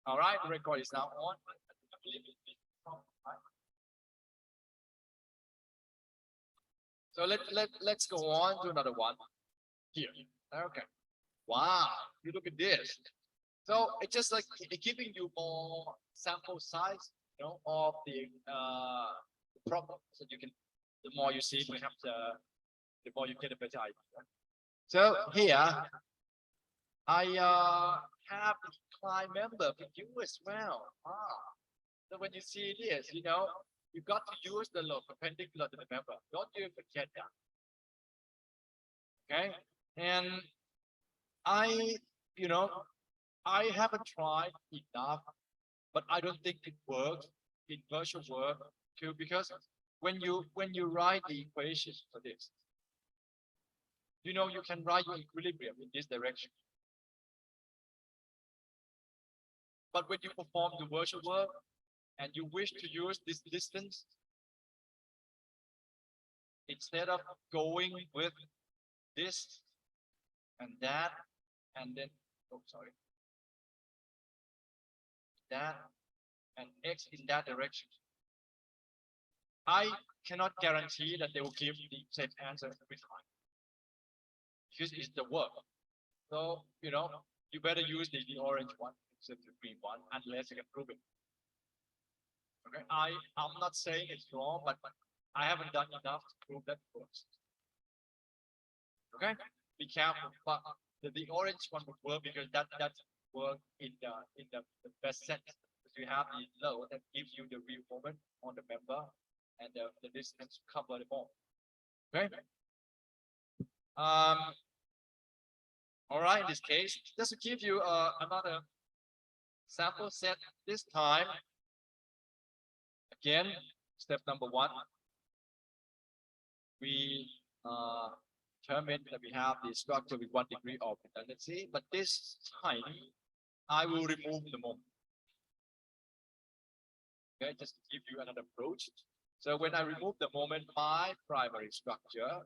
All right, the record is now on. So let's go on to another one here. Okay. Wow, you look at this. So it's just like giving you more sample size, of the problem. So you can, the more you see, perhaps the more you get a better idea. So here I have the client member for you as well. So when you see this, you got to use the load perpendicular to the member. Don't you forget that. Okay, and I, you know, I haven't tried enough, but I don't think it works in virtual work too, because when you write the equation for this, you can write your equilibrium in this direction. But when you perform the virtual work and you wish to use this distance, instead of going with this and that, and then, oh, sorry, that and X in that direction, I cannot guarantee that they will give the same answer every time, because it's the work. So, you better use the orange one instead of the green one, unless you can prove it. Okay, I'm not saying it's wrong, but I haven't done enough to prove that it works. Okay, be careful. But the orange one would work because that work in the best sense, because you have the load that gives you the real moment on the member, and the distance to cover the ball. Okay. All right. In this case, just to give you another sample set. This time, again, step number one, we determine that we have the structure with 1 degree of redundancy, but this time I will remove the moment. Okay, just to give you another approach. So when I remove the moment, my primary structure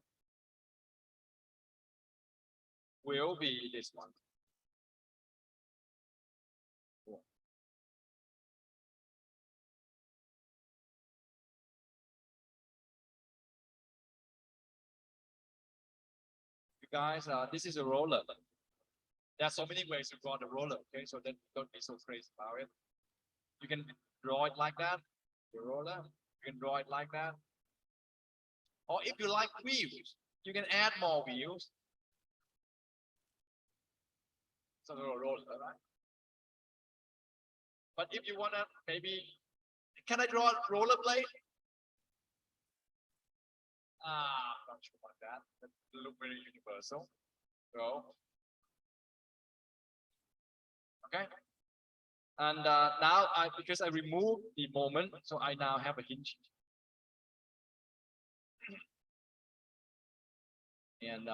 will be this one. You guys, this is a roller. There are so many ways to draw the roller, okay? So then don't be so crazy about it. You can draw it like that, the roller. You can draw it like that. Or if you like wheels, you can add more wheels. So the roller, right? But if you wanna maybe, can I draw a roller blade? I'm not sure about that. That look very universal. So, okay. And now because I removed the moment, so I now have a hinge. And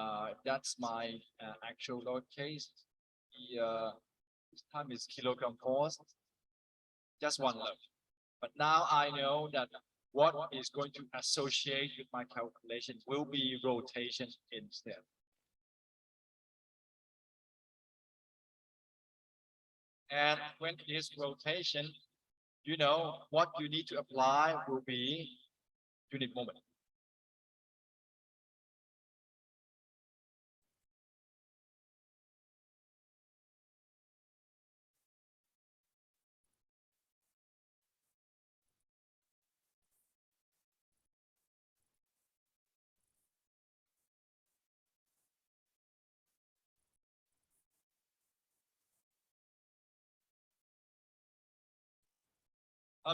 that's my actual load case. The this time is kilogram force, just one load. But now I know that what is going to associate with my calculation will be rotation instead. And when it is rotation, what you need to apply will be unit moment.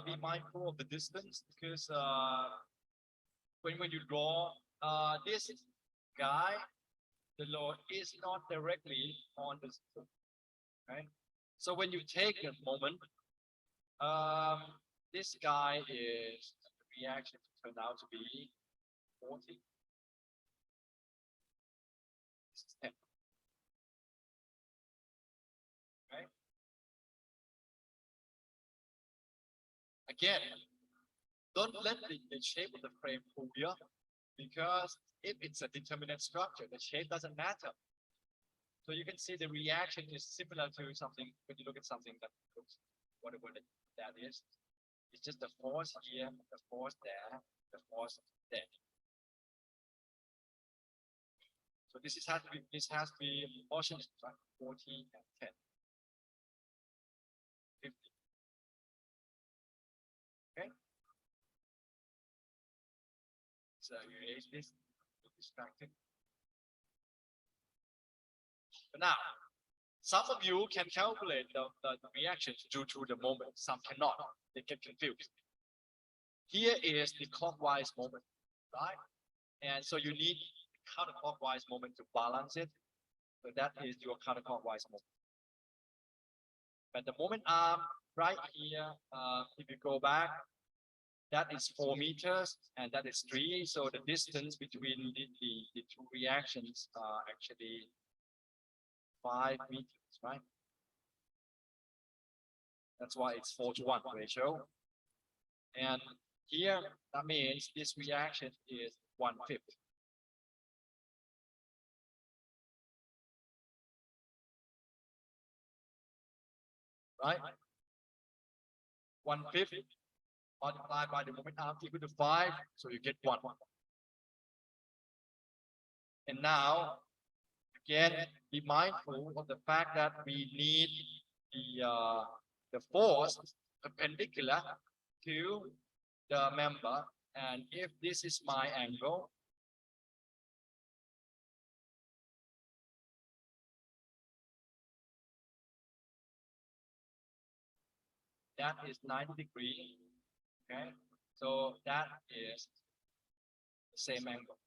Be mindful of the distance, because when you draw this guy, the load is not directly on the system, right? So when you take a moment, this guy is the reaction turned out to be 40. This is 10. Right? Again, don't let the shape of the frame fool you, because if it's a determinate structure, the shape doesn't matter. So you can see the reaction is similar to something when you look at something that looks whatever that is. It's just the force here, the force there, the force there. So this has to be proportionate, right? 40 and 10. 50. Okay. So you erase this, distracted. But now, some of you can calculate the reactions due to the moment. Some cannot. They get confused. Here is the clockwise moment, right? And so you need counterclockwise moment to balance it. So that is your counterclockwise moment. But the moment arm right here, if you go back, that is 4 meters and that is 3. So the distance between the two reactions are actually 5 meters, right? That's why it's 4:1 ratio. And here, that means this reaction is 1/5. Right? 1/5 multiplied by the moment arm equal to 5, so you get 1. And now, again, be mindful of the fact that we need the force perpendicular to the member, and if this is my angle, that is 90 degrees. Okay, so that is the same angle,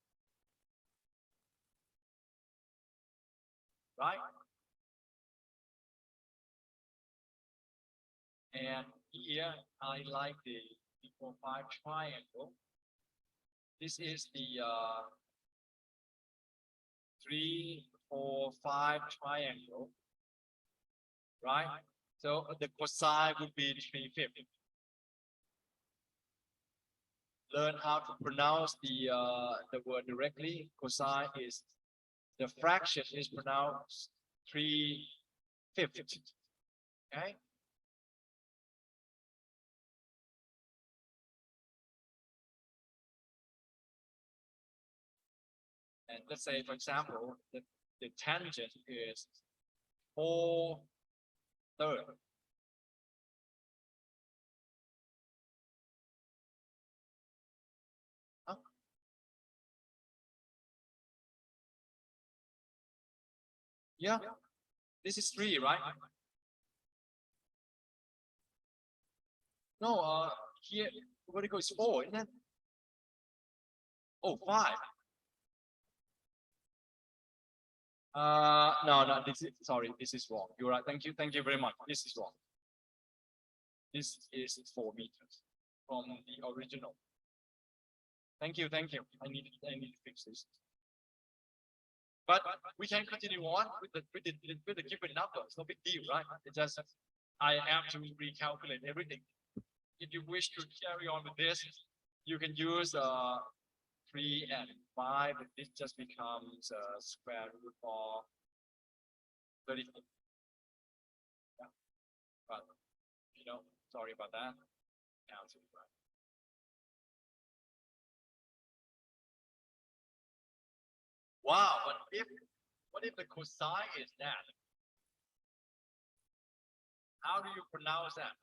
right? And here I like the 4-5 triangle. This is the 3-4-5 triangle, right? So the cosine would be 3/5. Learn how to pronounce the word directly. Cosine is the fraction is pronounced 3/5. Okay. And let's say, for example, the tangent is 4/3. Huh? Yeah, this is 3, right? No, here vertical is 4, isn't it? Oh, 5. No, this is sorry, this is wrong. You're right. Thank you very much. This is wrong. This is 4 meters from the original. Thank you. I need to fix this. But we can continue on with the given numbers. No big deal, right? It's just I have to recalculate everything. If you wish to carry on with this, you can use 3 and 5, and this just becomes square root of 30. Yeah. But sorry about that. Absolutely right. Wow, but what if the cosine is that? How do you pronounce that?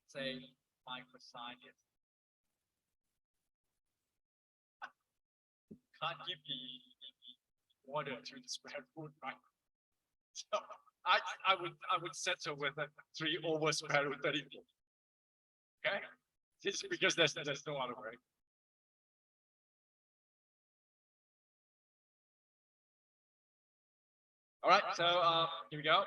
Let's say my cosine is. Can't give the order to the square root, right? So I would settle with a 3 over square root 30. Okay, just because there's no other way. All right, so here we go.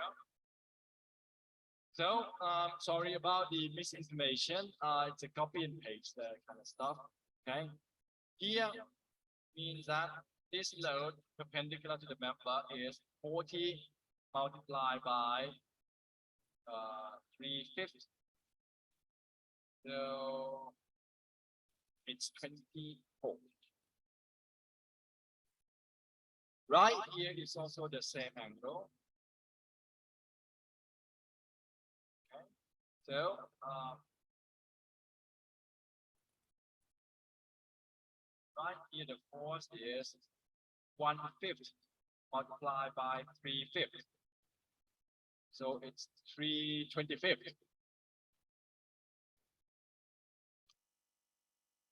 So sorry about the misinformation. It's a copy and paste kind of stuff. Okay, here means that this load perpendicular to the member is 40 multiplied by 3/5. So it's 24. Right here is also the same angle. So right here the force is 1/5 multiplied by 3/5. So it's 3/25.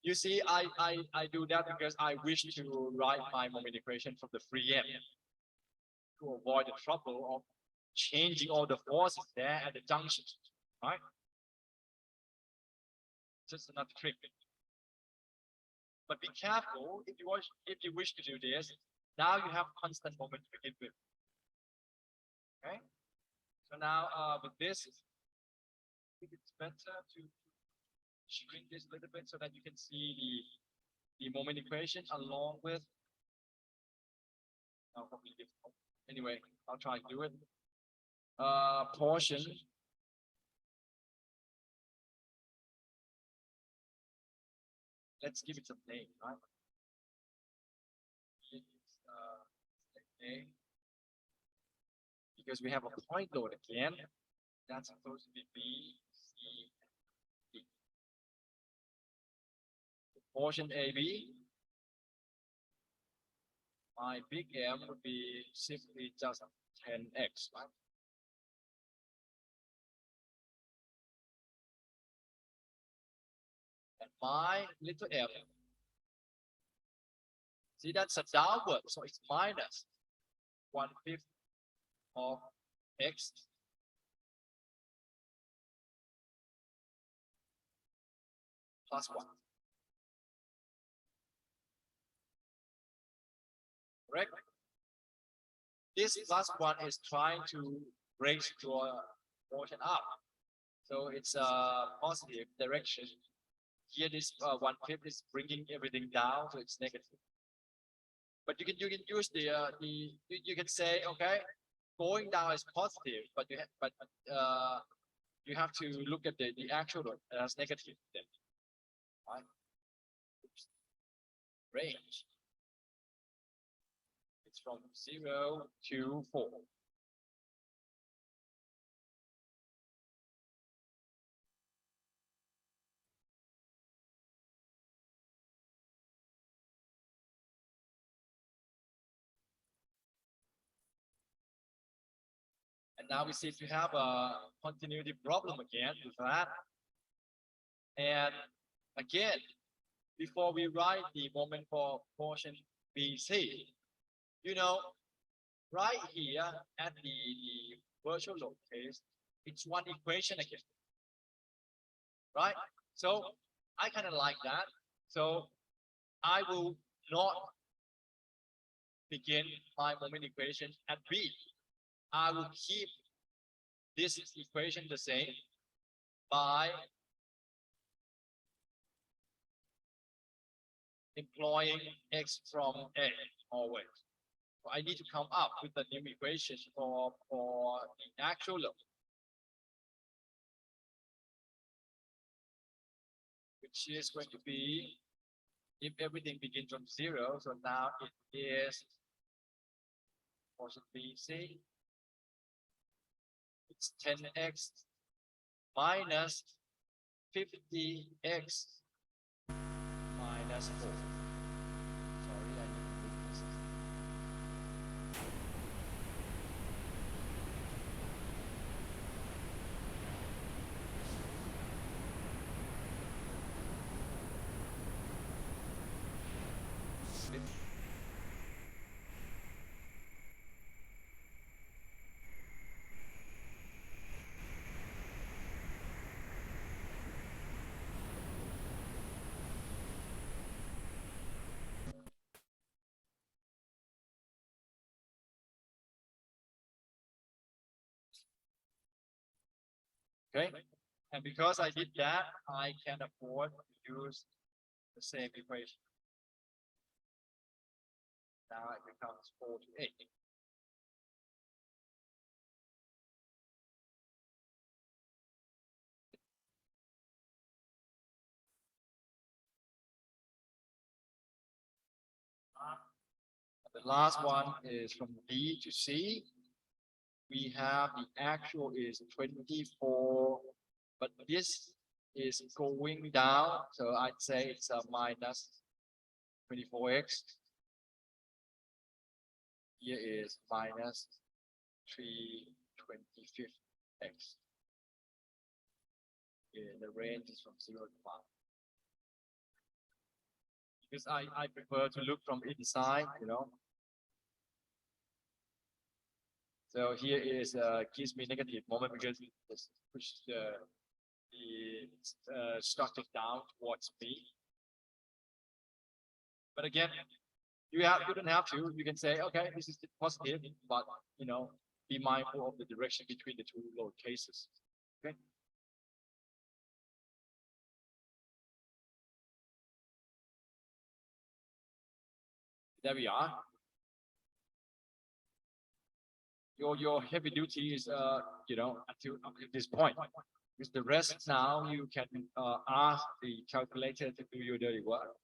You see, I do that because I wish to write my moment equation from the free end to avoid the trouble of changing all the forces there at the junction, right? Just another trick. But be careful if you wish to do this. Now you have constant moment to begin with. Okay. So now with this, I think it's better to shrink this a little bit so that you can see the moment equation along with. Probably difficult. Anyway, I'll try to do it. Portion. Let's give it some name, right? It's, name. Because we have a point load again. That's supposed to be B, C, D. Portion AB. My big M would be simply just 10x, right? And my little m, see that's a downward, so it's minus 1/5 of x plus 1. Correct? This plus 1 is trying to raise your portion up. So it's a positive direction. Here this 1/5 is bringing everything down, so it's negative. But you can use you can say, okay, going down is positive, but you have to look at the actual as negative then, right? Oops. Range. It's from 0 to 4. And now we see if you have a continuity problem again with that. And again, before we write the moment for portion BC, you know, right here at the virtual load case, it's one equation again, right? So I kind of like that. So I will not begin my moment equation at B. I will keep this equation the same by employing x from A always. So I need to come up with a new equation for the actual load, which is going to be if everything begins from 0. So now it is portion BC. It's 10x minus 50x minus 4. Sorry, I need to move this. Okay, and because I did that, I can afford to use the same equation. Now it becomes 4 to 8. The last one is from B to C. We have the actual is 24 but this is going down, so I'd say it's a minus 24x. Here is minus 325x. Yeah, the range is from 0 to 5. Because I prefer to look from inside, you know. So here is gives me negative moment because it just push the structure down towards me. But again, you don't have to. You can say, okay, this is positive, but you know, be mindful of the direction between the two load cases. Okay. There we are. Your heavy duty is you know up to this point. With the rest now you can ask the calculator to do your dirty work.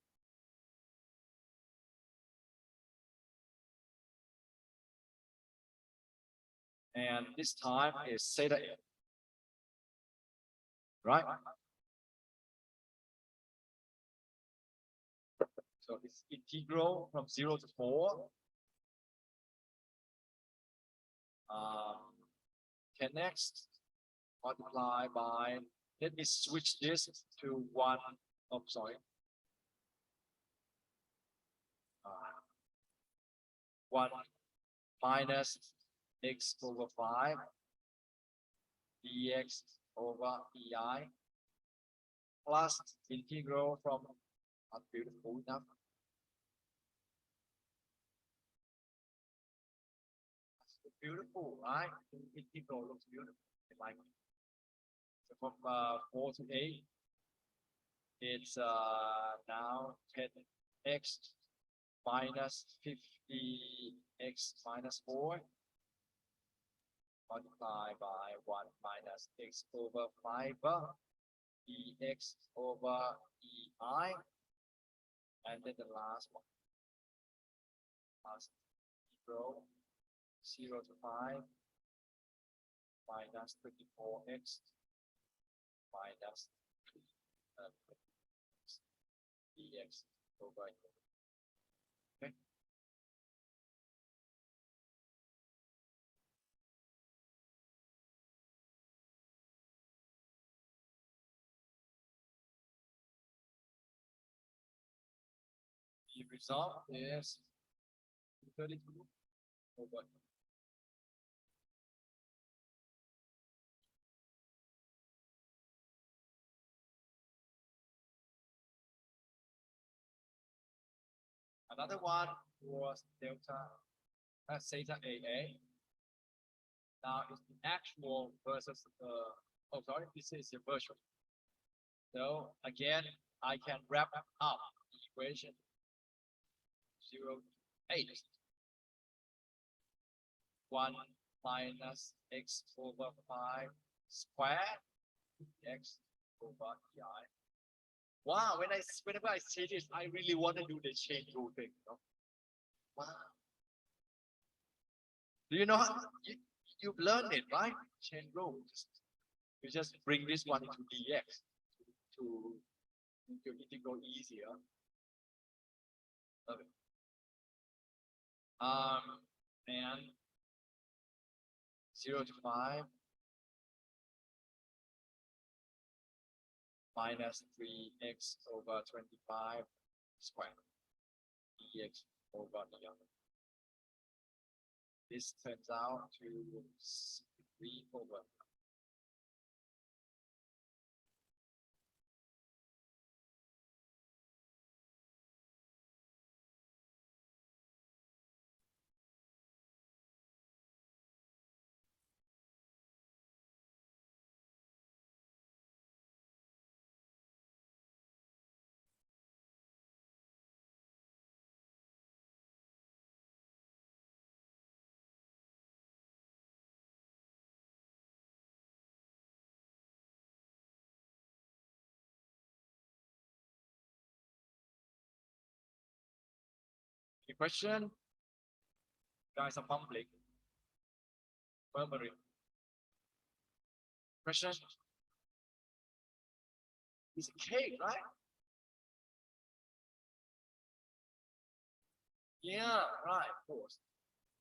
And this time is theta n, right? So it's integral from 0 to 4. 10x multiplied by, let me switch this to 1, oh, sorry. 1 minus x over 5 dx over ei plus integral from, not beautiful enough, beautiful, right? Integral looks beautiful. I like it. So from 4 to 8, it's now 10x minus 50x minus 4 multiplied by 1 minus x over 5 dx over ei, and then the last one, last integral 0 to 5 minus 24x minus dx over. Okay. The result is 32 over. Another one was delta theta AA. Now it's the actual versus the, oh sorry, this is the virtual. So again, I can wrap up the equation 0 to 8. 1 minus x over 5 squared x over ei. Wow, whenever I see this, I really want to do the chain rule thing. You know? Wow. Do you know how you've learned it, right? Chain rule. You just bring this one into dx to make your integral easier. Love it. And 0 to 5 minus 3x over 25 squared dx over the other. This turns out to 3 over. Any question? Guys are mumbling. Murmuring. Question? piece of cake, right? Yeah, right, of course.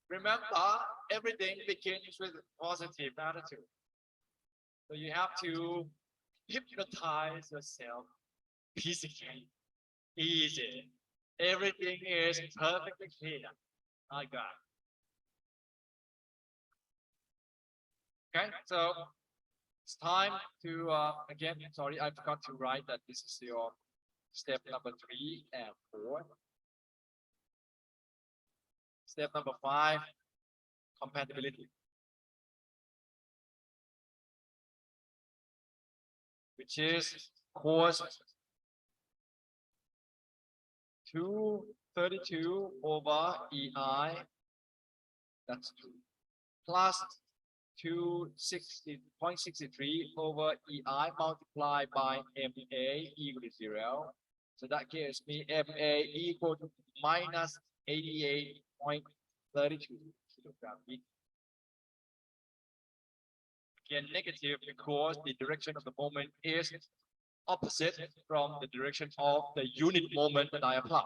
Remember, everything begins with a positive attitude. So you have to hypnotize yourself. Piece of cake. Easy. Everything is perfectly clear. I got it. Okay, so it's time to again. Sorry, I forgot to write that this is your step number 3 and 4. Step number 5, compatibility, which is course 232 over EI. That's 2 plus 260.63 over EI multiplied by MA equal to 0. So that gives me MA equal to minus 88.32 kilogram. Again, negative because the direction of the moment is opposite from the direction of the unit moment that I apply.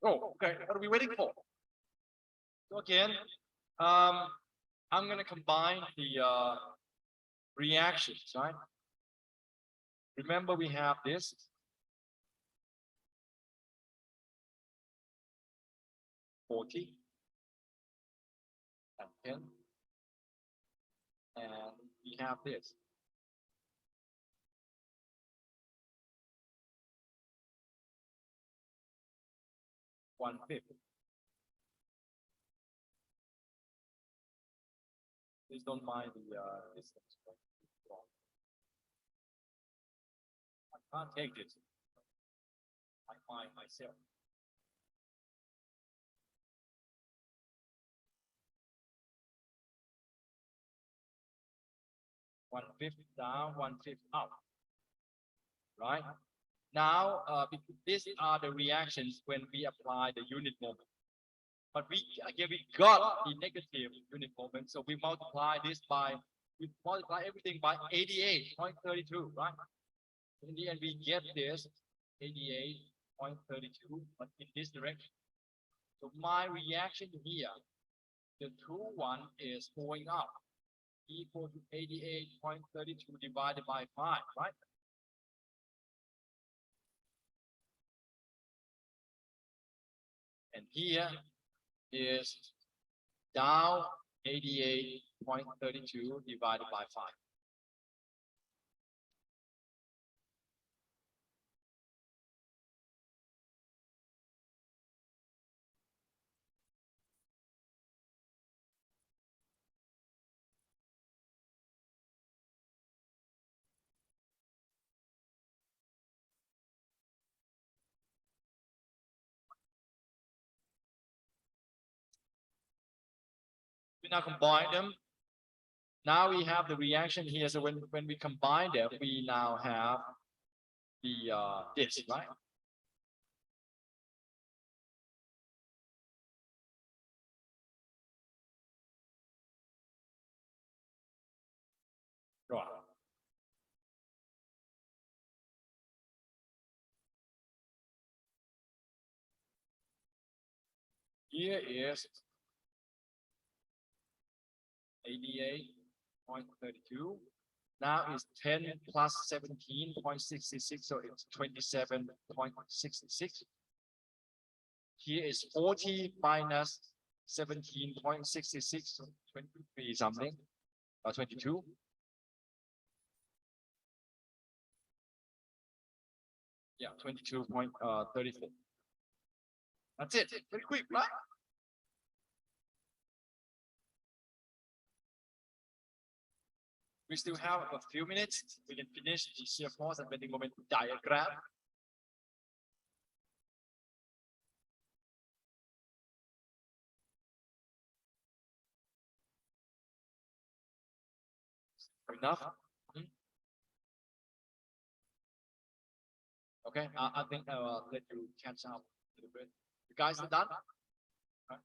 Oh, okay. What are we waiting for? So again, I'm going to combine the reactions, right? Remember, we have this 40 and 10, and we have this 1/5. Please don't mind the distance. I can't take this. I find myself. 1/5 down, 1/5 up. Right? Now, these are the reactions when we apply the unit moment. But we got the negative unit moment, so we multiply everything by 88.32, right? In the end, we get this 88.32, but in this direction. So my reaction here, the true one is going up, equal to 88.32 divided by 5, right? And here is down 88.32 divided by 5. We now combine them. Now we have the reaction here. So when we combine them, we now have the this, right? Right. Here is 88.32. Now it's 10 plus 17.66, so it's 27.66. here is 40 minus 17.66, 23 something, 22. Yeah, 22.34. That's it. Very quick, right? We still have a few minutes. We can finish the shear force and bending moment diagram. Enough? Hmm? Okay, I think I'll let you catch up a little bit. You guys are done? Right.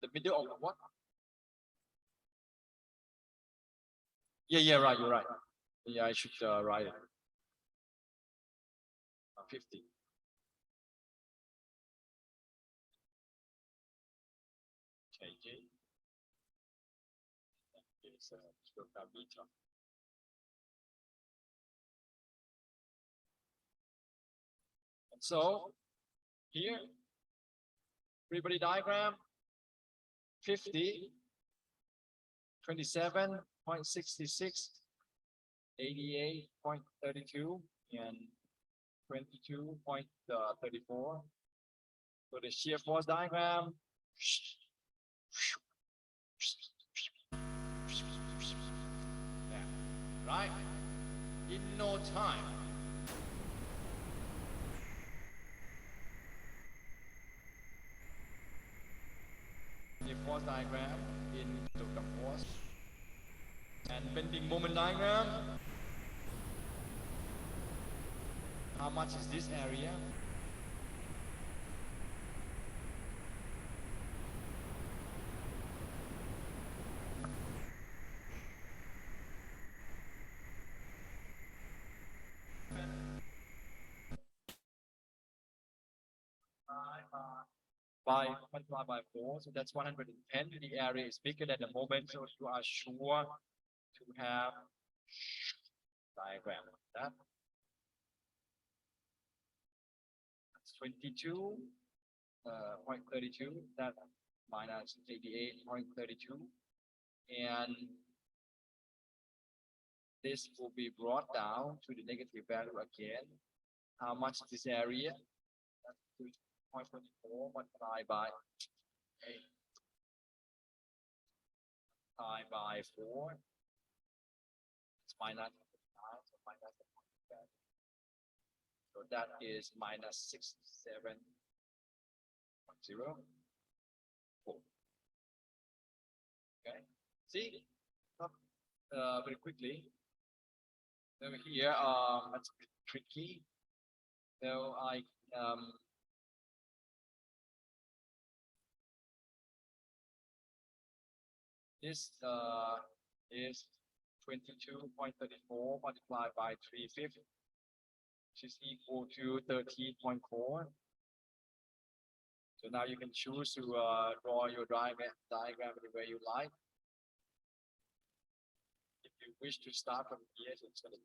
The middle of what? Yeah, right, you're right. Yeah, I should write it. 50. KG is square beta. And so here, everybody diagram 50, 27.66, 88.32, and 22.34. So the shear force diagram. Yeah, right? In no time. The force diagram in total force. And bending moment diagram. How much is this area? By multiplied by 4, so that's 110. The area is bigger than the moment, so you are sure to have diagram like that. That's 22.32, that minus 88.32, and this will be brought down to the negative value again. How much is this area? That's 2.24 multiplied by 8 by 4. It's minus 9, so minus 1. So that is minus 67.04. Okay, see, very quickly. Over here, that's a bit tricky. So this is 22.34 multiplied by 3/5, which is equal to 13.4. So now you can choose to draw your diagram the way you like. If you wish to start from here, so it's going to be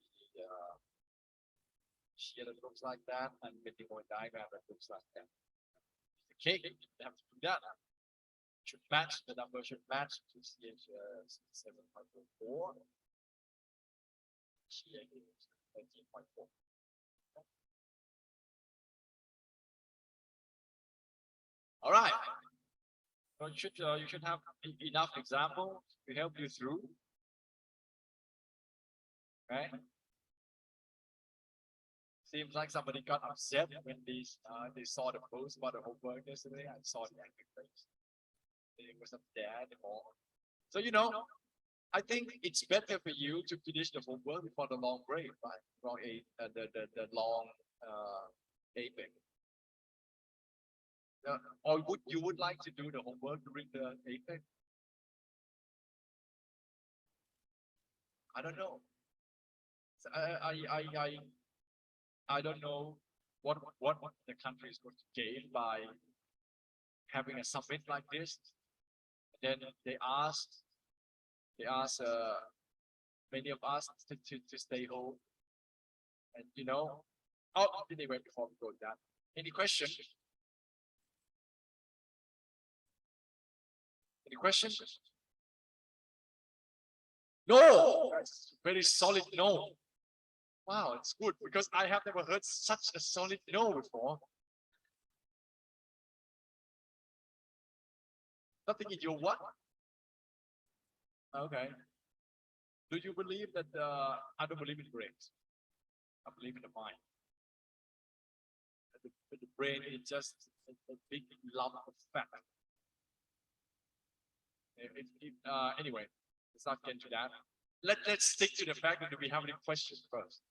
shear that looks like that, and bending moment diagram that looks like that. Okay, you have to do that. Should match, the number should match to CH 7.4. Shear is 13.4. All right. So you should have enough example to help you through. Right? Seems like somebody got upset when they saw the post about the homework yesterday. I saw the angry face. It was up there anymore. So I think it's better for you to finish the homework before the long break, right? The long APEC. Or would you like to do the homework during the APEC? I don't know. So I don't know what the country is going to gain by having a summit like this. Then they ask many of us to stay home, and Oh, anyway, before we go to that, any question? Any question? No, that's very solid no. Wow, it's good because I have never heard such a solid no before. Nothing in your what? Okay. Do you believe that I don't believe in brains. I believe in the mind. The brain is just a big lump of fat. Anyway, let's not get into that. Let's stick to the fact that we have any questions first.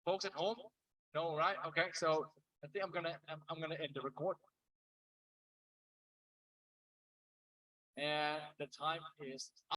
Folks at home? No, right? Okay, so I think I'm gonna end the record. And the time is